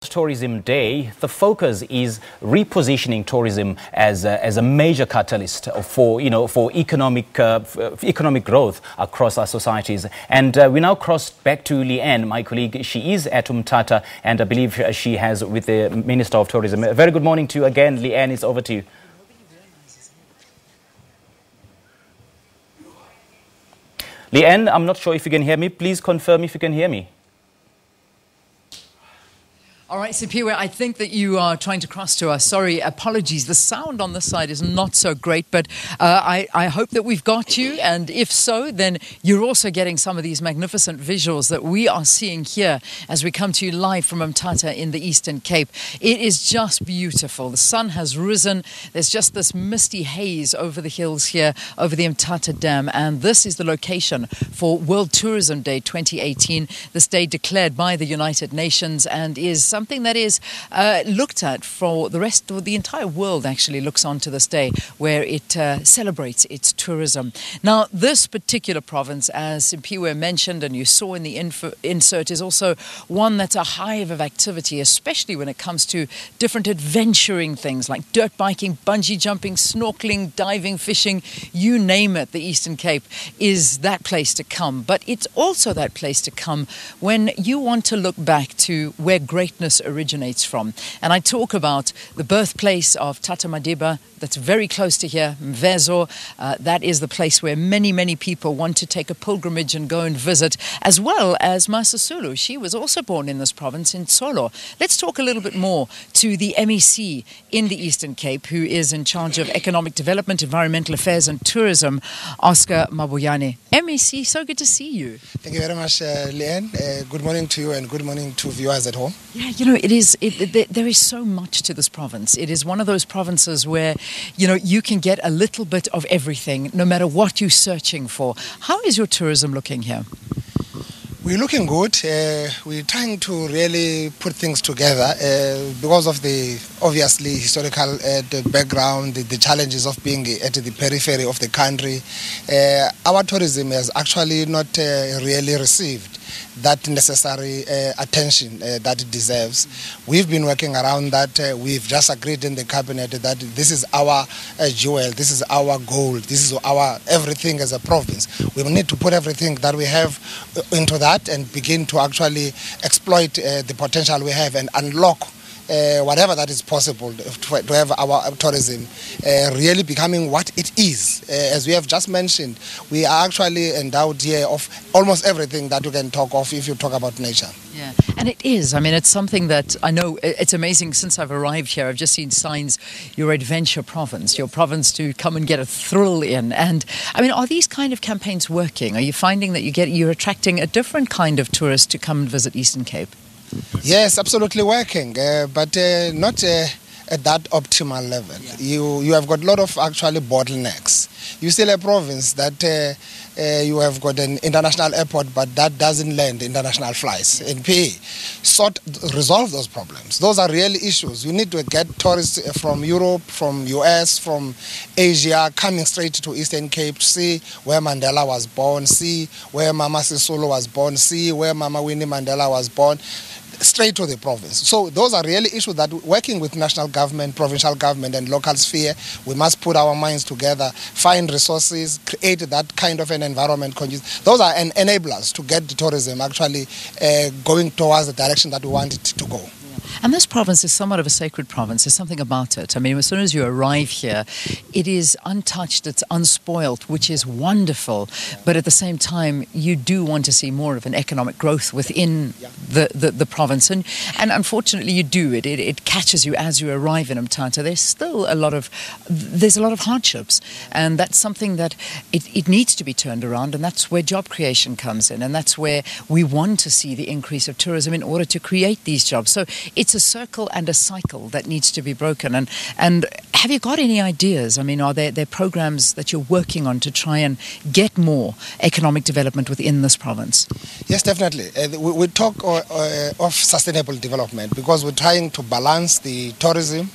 Tourism Day, the focus is repositioning tourism as a major catalyst for economic growth across our societies. And we now cross back to Leanne, my colleague. She is at Umtata, and I believe she has with the Minister of Tourism. A very good morning to you again, Leanne. It's over to you. Leanne, I'm not sure if you can hear me. Please confirm if you can hear me. All right, Sipiwe, I think that you are trying to cross to us. Sorry, apologies. The sound on this side is not so great, but I hope that we've got you. And if so, then you're also getting some of these magnificent visuals that we are seeing here as we come to you live from Umtata in the Eastern Cape. It is just beautiful. The sun has risen. There's just this misty haze over the hills here, over the Umtata Dam. And this is the location for World Tourism Day 2018. This day declared by the United Nations and is something that is looked at for the rest of the entire world. Actually looks on to this day where it celebrates its tourism. Now, this particular province, as Sipiwe mentioned and you saw in the insert, is also one that's a hive of activity, especially when it comes to different adventuring things like dirt biking, bungee jumping, snorkeling, diving, fishing, you name it. The Eastern Cape is that place to come. But it's also that place to come when you want to look back to where greatness originates from. And I talk about the birthplace of Tata Madiba, that's very close to here, Mvezo. That is the place where many, many people want to take a pilgrimage and go and visit, as well as Masisulu. She was also born in this province in Solo. Let's talk a little bit more to the MEC in the Eastern Cape, who is in charge of Economic Development, Environmental Affairs and Tourism, Oscar Mabuyane. MEC, so good to see you. Thank you very much, Leanne. Good morning to you and good morning to viewers at home. Yeah, you know, there is so much to this province. It is one of those provinces where, you know, you can get a little bit of everything, no matter what you're searching for. How is your tourism looking here? We're looking good. We're trying to really put things together because of the obviously historical the background, the challenges of being at the periphery of the country. Our tourism has actually not really received that necessary attention that it deserves. We've been working around that. We've just agreed in the cabinet that this is our jewel, this is our gold, this is our everything as a province. We need to put everything that we have into that and begin to actually exploit the potential we have and unlock whatever that is possible to have our tourism really becoming what it is. As we have just mentioned, we are actually endowed here of almost everything that you can talk of if you talk about nature. Yeah, and it is. I mean, it's something that I know it's amazing. Since I've arrived here, I've just seen signs, your adventure province, your province to come and get a thrill in. And I mean, are these kind of campaigns working? Are you finding that you're attracting a different kind of tourist to come and visit Eastern Cape? Yes, absolutely working, but not at that optimal level. Yeah. You have got a lot of actually bottlenecks. You still a province that you have got an international airport, but that doesn't land international flights in PA. Resolve those problems. Those are really issues. You need to get tourists from Europe, from US, from Asia, coming straight to Eastern Cape to see where Mandela was born, see where Mama Sisulu was born, see where Mama Winnie Mandela was born, straight to the province. So those are really issues that working with national government, provincial government and local sphere, we must put our minds together, find resources, create that kind of an environment. Those are enablers to get the tourism actually going towards the direction that we want it to go. And this province is somewhat of a sacred province. There's something about it. I mean, as soon as you arrive here, it is untouched, it's unspoilt, which is wonderful. But at the same time, you do want to see more of an economic growth within the province. And unfortunately, you do. It catches you as you arrive in Umtata. There's still a lot of hardships. And that's something that it needs to be turned around. And that's where job creation comes in. And that's where we want to see the increase of tourism in order to create these jobs. So it's a circle and a cycle that needs to be broken. And have you got any ideas? I mean, are there programs that you're working on to try and get more economic development within this province? Yes, definitely. We talk of sustainable development because we're trying to balance the tourism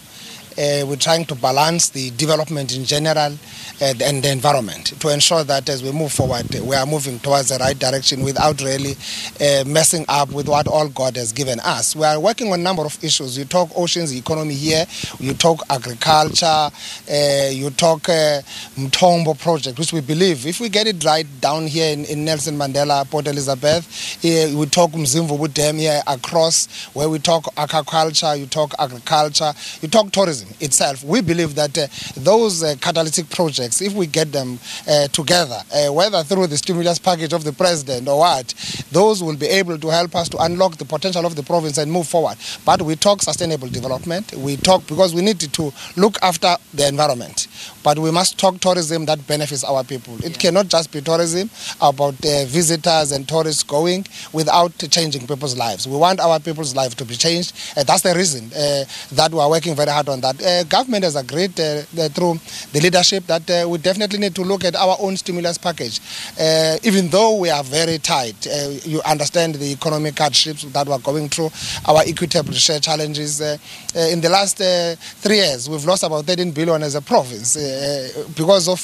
we're trying to balance the development in general and the environment to ensure that as we move forward, we are moving towards the right direction without really messing up with what all God has given us. We are working on a number of issues. You talk oceans economy here, you talk agriculture, you talk Mthombo project, which we believe if we get it right down here in Nelson Mandela, Port Elizabeth, we talk Mzimvubu Dam here across, where we talk aquaculture, you talk agriculture, you talk tourism itself. We believe that those catalytic projects, if we get them together, whether through the stimulus package of the president or what, those will be able to help us to unlock the potential of the province and move forward. But we talk sustainable development, we talk because we need to look after the environment. But we must talk tourism that benefits our people. It cannot just be tourism about visitors and tourists going without changing people's lives. We want our people's life to be changed. That's the reason that we are working very hard on that. Government has agreed through the leadership that we definitely need to look at our own stimulus package. Even though we are very tight, you understand the economic hardships that we are going through, our equitable share challenges. In the last 3 years, we've lost about 13 billion as a province because of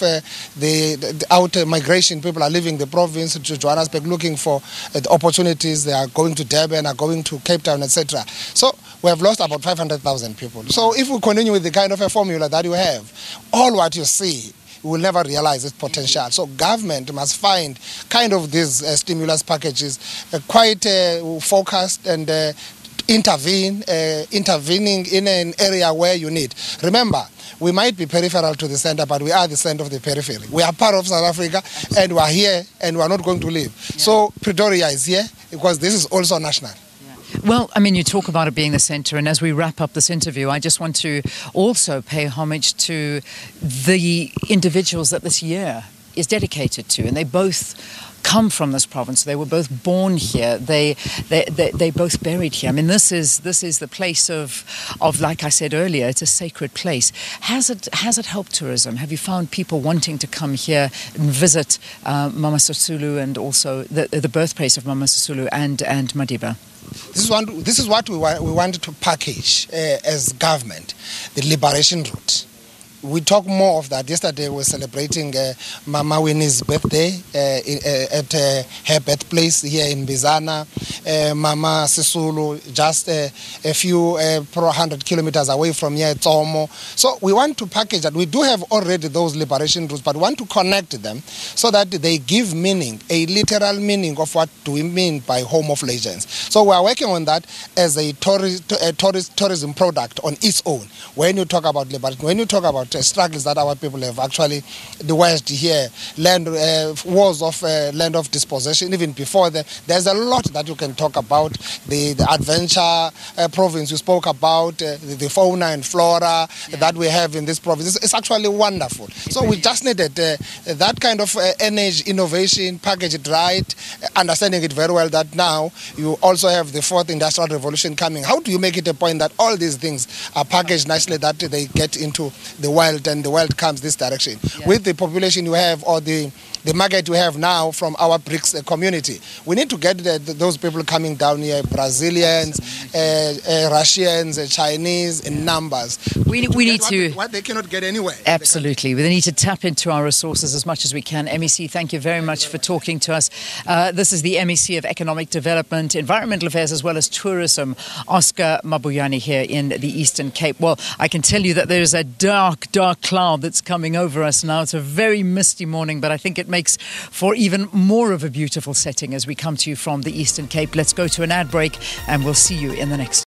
the out migration. People are leaving the province to Johannesburg looking for the opportunities. They are going to Durban, are going to Cape Town, etc. So we have lost about 500,000 people. So if we continue with the kind of a formula that you have, all what you see, we will never realize its potential. So government must find kind of these stimulus packages quite focused and intervening in an area where you need. Remember, we might be peripheral to the center, but we are the center of the periphery. We are part of South Africa, and we are here, and we are not going to leave. Yeah. So Pretoria is here because this is also national. Well, I mean, you talk about it being the centre, and as we wrap up this interview, I just want to also pay homage to the individuals that this year is dedicated to, and they both come from this province. They were both born here. They both buried here. I mean, this is the place of like I said earlier, it's a sacred place. Has it helped tourism? Have you found people wanting to come here and visit Mama Sisulu and also the birthplace of Mama Sisulu and Madiba? This is what we wanted to package as government, the liberation route. We talk more of that. Yesterday we were celebrating Mama Winnie's birthday at her birthplace here in Bizana. Mama Sisulu just a few 100 kilometers away from here, Tomo. So we want to package that. We do have already those liberation routes, but we want to connect them so that they give meaning, a literal meaning of what do we mean by home of legends. So we are working on that as a tourism product on its own. When you talk about liberation, when you talk about struggles that our people have actually, the West here, wars of land of dispossession, even before that, there's a lot that you can talk about. The adventure province you spoke about, the fauna and flora that we have in this province. It's actually wonderful. So we just needed that kind of energy, innovation, package it right, understanding it very well that now you also have the 4th industrial revolution coming. How do you make it a point that all these things are packaged nicely that they get into the world and the world comes this direction? With the population you have or the market we have now from our BRICS community, we need to get those people coming down here, Brazilians, Russians, Chinese in numbers. We need to... What they cannot get anywhere. Absolutely. We need to tap into our resources as much as we can. MEC, thank you very much for talking to us. This is the MEC of Economic Development, Environmental Affairs as well as Tourism, Oscar Mabuyane here in the Eastern Cape. Well, I can tell you that there's a dark cloud that's coming over us now. It's a very misty morning, but I think it makes for even more of a beautiful setting as we come to you from the Eastern Cape. Let's go to an ad break and we'll see you in the next